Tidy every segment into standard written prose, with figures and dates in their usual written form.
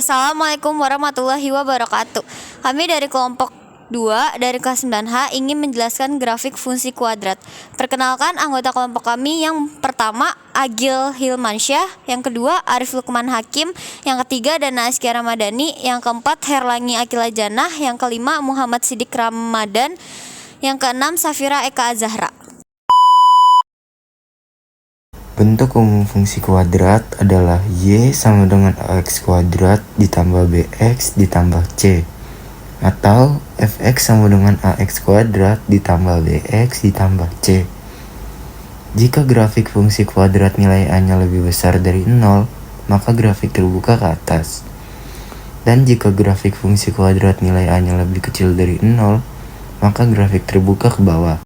Assalamualaikum warahmatullahi wabarakatuh. Kami dari kelompok 2 dari kelas 9H ingin menjelaskan grafik fungsi kuadrat. Perkenalkan anggota kelompok kami yang pertama Agil Hilmansyah, yang kedua Arif Lukman Hakim, yang ketiga Dana Askia Ramadhani, yang keempat Herlangi Akila Janah, yang kelima Muhammad Sidik Ramadan, yang keenam Safira Eka Azahra. Bentuk umum fungsi kuadrat adalah Y sama dengan AX kuadrat ditambah BX ditambah C, atau Fx sama dengan AX kuadrat ditambah BX ditambah C. Jika grafik fungsi kuadrat nilai A-nya lebih besar dari 0, maka grafik terbuka ke atas. Dan jika grafik fungsi kuadrat nilai A-nya lebih kecil dari 0, maka grafik terbuka ke bawah.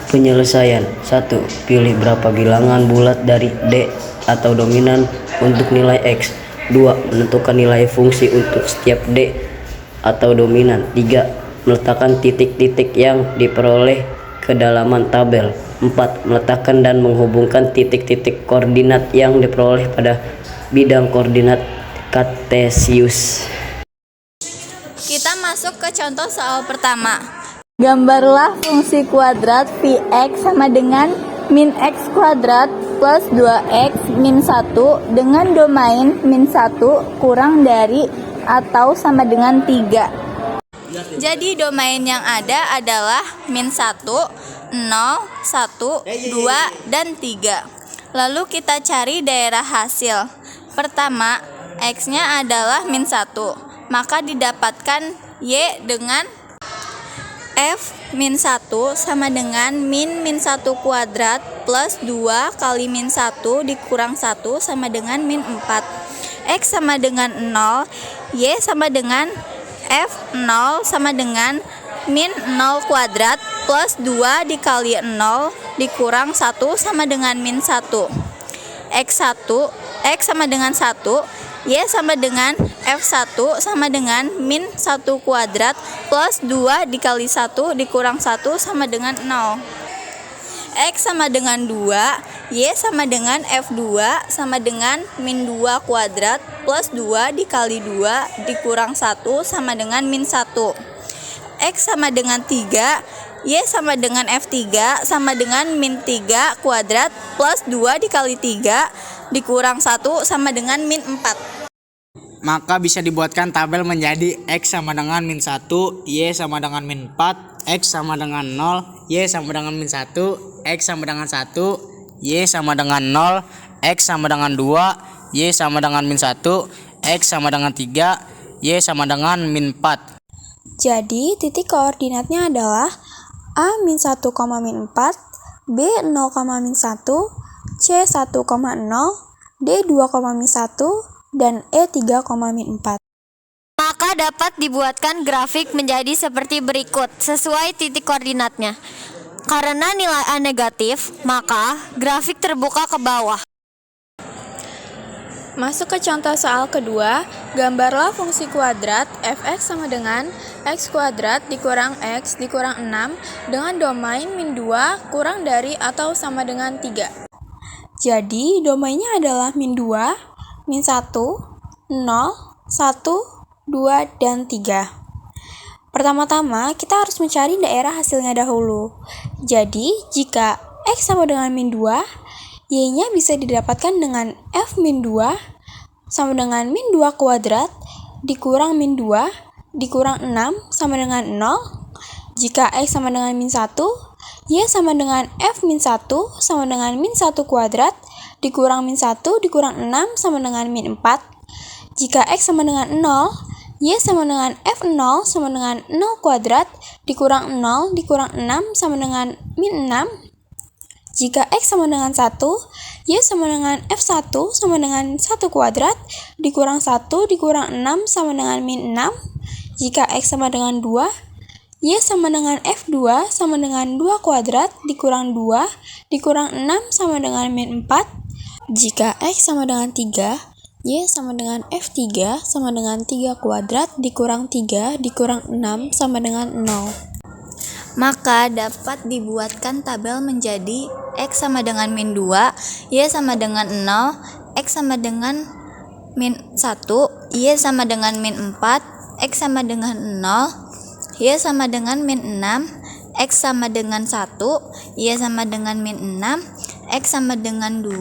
Penyelesaian 1. Pilih berapa bilangan bulat dari D atau dominan untuk nilai X. 2. Menentukan nilai fungsi untuk setiap D atau dominan. 3. Meletakkan titik-titik yang diperoleh ke dalaman tabel. 4. Meletakkan dan menghubungkan titik-titik koordinat yang diperoleh pada bidang koordinat kartesius. Kita masuk ke contoh soal pertama. Gambarlah fungsi kuadrat Vx sama dengan min x kuadrat plus 2x min 1 dengan domain min 1 kurang dari atau sama dengan 3. Jadi domain yang ada adalah min 1, 0, 1, 2, dan 3. Lalu kita cari daerah hasil. Pertama, x-nya adalah min 1, maka didapatkan y dengan F min 1 sama dengan min 1 kuadrat plus 2 kali min 1 dikurang 1 sama dengan min 4. X sama dengan 0, Y sama dengan F 0 sama dengan min 0 kuadrat plus 2 dikali 0 dikurang 1 sama dengan min 1. X sama dengan 1, Y sama dengan F1 sama dengan min 1 kuadrat plus 2 dikali 1 dikurang 1 sama dengan 0. X sama dengan 2, Y sama dengan F2 sama dengan min 2 kuadrat plus 2 dikali 2 dikurang 1 sama dengan min 1. X sama dengan 3, Y sama dengan F3 sama dengan min 3 kuadrat plus 2 dikali 3 dikurang 1 sama dengan min 4. Maka bisa dibuatkan tabel menjadi X sama dengan min 1, Y sama dengan min 4, X sama dengan 0, Y sama dengan min 1, X sama dengan 1, Y sama dengan 0, X sama dengan 2, Y sama dengan min 1, X sama dengan 3, Y sama dengan min 4. Jadi titik koordinatnya adalah A min 1, min 4, B 0, min 1, C 1, 0, D 2, min 1, dan E3, min 4. Maka dapat dibuatkan grafik menjadi seperti berikut sesuai titik koordinatnya. Karena nilai A negatif, maka grafik terbuka ke bawah. Masuk ke contoh soal kedua. Gambarlah fungsi kuadrat Fx sama dengan x kuadrat dikurang x dikurang 6 dengan domain min 2 kurang dari atau sama dengan 3. Jadi domainnya adalah min 2, min 1, 0, 1, 2, dan 3. Pertama-tama kita harus mencari daerah hasilnya dahulu. Jadi jika x sama dengan min 2, y-nya bisa didapatkan dengan f min 2 sama dengan min 2 kuadrat dikurang min 2 dikurang 6 sama dengan 0. Jika x sama dengan min 1, y sama dengan f min 1 sama dengan min 1 kuadrat dikurang min 1 dikurang 6 sama dengan min 4. Jika x sama dengan 0, y sama dengan f0 sama dengan 0 kuadrat dikurang 0 dikurang 6 sama dengan min 6. Jika x sama dengan 1, y sama dengan f1 sama dengan 1 kuadrat dikurang 1 dikurang 6 sama dengan min 6. Jika x sama dengan 2, y sama dengan f2 sama dengan 2 kuadrat dikurang 2 dikurang 6 sama dengan min 4. Jika x sama dengan 3, y sama dengan f3 sama dengan 3 kuadrat dikurang 3 dikurang 6 sama dengan 0. Maka dapat dibuatkan tabel menjadi X sama dengan min 2, Y sama dengan 0, X sama dengan min 1, Y sama dengan min 4, X sama dengan 0, Y sama dengan min 6, X sama dengan 1, Y sama dengan min 6, X sama dengan 2,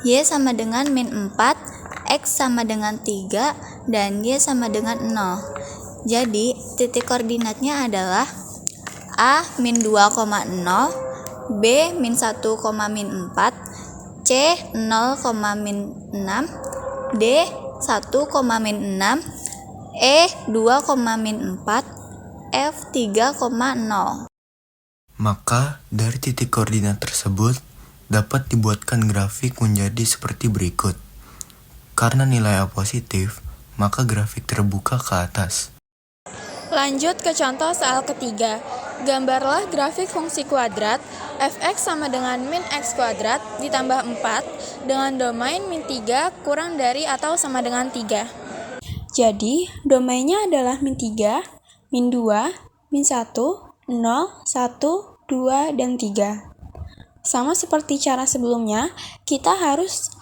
Y sama dengan min 4, X sama dengan 3, dan Y sama dengan 0. Jadi, titik koordinatnya adalah A min 2,0, B min 1, min 4, C 0, min 6, D 1, min 6, E 2, min 4, F 3,0. Maka dari titik koordinat tersebut dapat dibuatkan grafik menjadi seperti berikut. Karena nilai A positif, maka grafik terbuka ke atas. Lanjut ke contoh soal ketiga. Gambarlah grafik fungsi kuadrat fx sama dengan min x kuadrat ditambah 4 dengan domain min 3 kurang dari atau sama dengan 3. Jadi, domainnya adalah min 3, min 2, min 1, 0, 1, 2, dan 3. Sama seperti cara sebelumnya, kita harus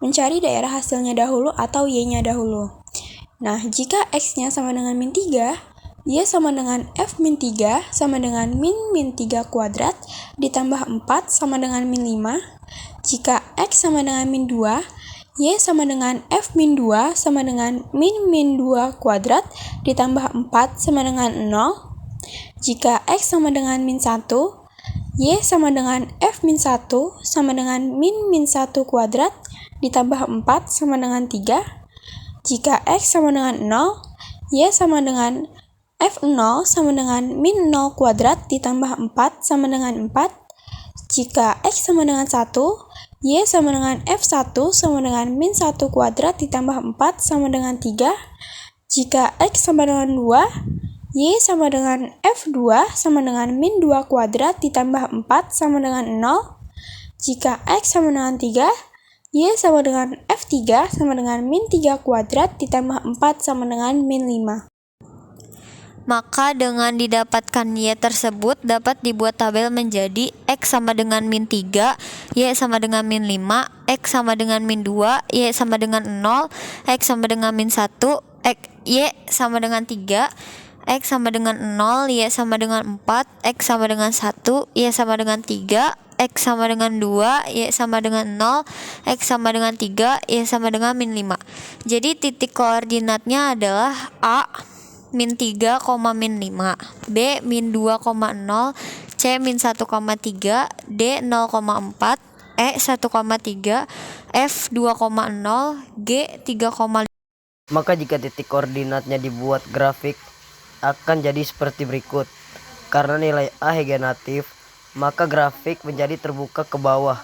mencari daerah hasilnya dahulu atau Y-nya dahulu. Nah, jika X-nya sama dengan min 3, Y sama dengan F min 3 sama dengan min 3 kuadrat ditambah 4 sama dengan min 5. Jika X sama dengan min 2, Y sama dengan F min 2 sama dengan min 2 kuadrat ditambah 4 sama dengan 0. Jika X sama dengan min 1, Y sama dengan F min 1 sama dengan min 1 kuadrat ditambah 4 sama dengan 3. Jika X sama dengan 0, Y sama dengan F0 sama dengan min 0 kuadrat ditambah 4 sama dengan 4. Jika X sama dengan 1, Y sama dengan F1 sama dengan min 1 kuadrat ditambah 4 sama dengan 3. Jika X sama dengan 2, Y sama dengan F2 sama dengan min 2 kuadrat ditambah 4 sama dengan 0. Jika X sama dengan 3, Y sama dengan F3 sama dengan min 3 kuadrat ditambah 4 sama dengan min 5. Maka dengan didapatkan Y tersebut dapat dibuat tabel menjadi X sama dengan min 3, Y sama dengan min 5, X sama dengan min 2, Y sama dengan 0, X sama dengan min 1, Y sama dengan 3, X sama dengan 0, Y sama dengan 4, X sama dengan 1, Y sama dengan 3, X sama dengan 2, Y sama dengan 0, X sama dengan 3, Y sama dengan min 5. Jadi titik koordinatnya adalah A min 3, min 5, B min 2,0, C min 1,3, D 0,4, E 1,3, F 2,0, G 3,5. Maka jika titik koordinatnya dibuat grafik akan jadi seperti berikut. Karena nilai A negatif, maka grafik menjadi terbuka ke bawah.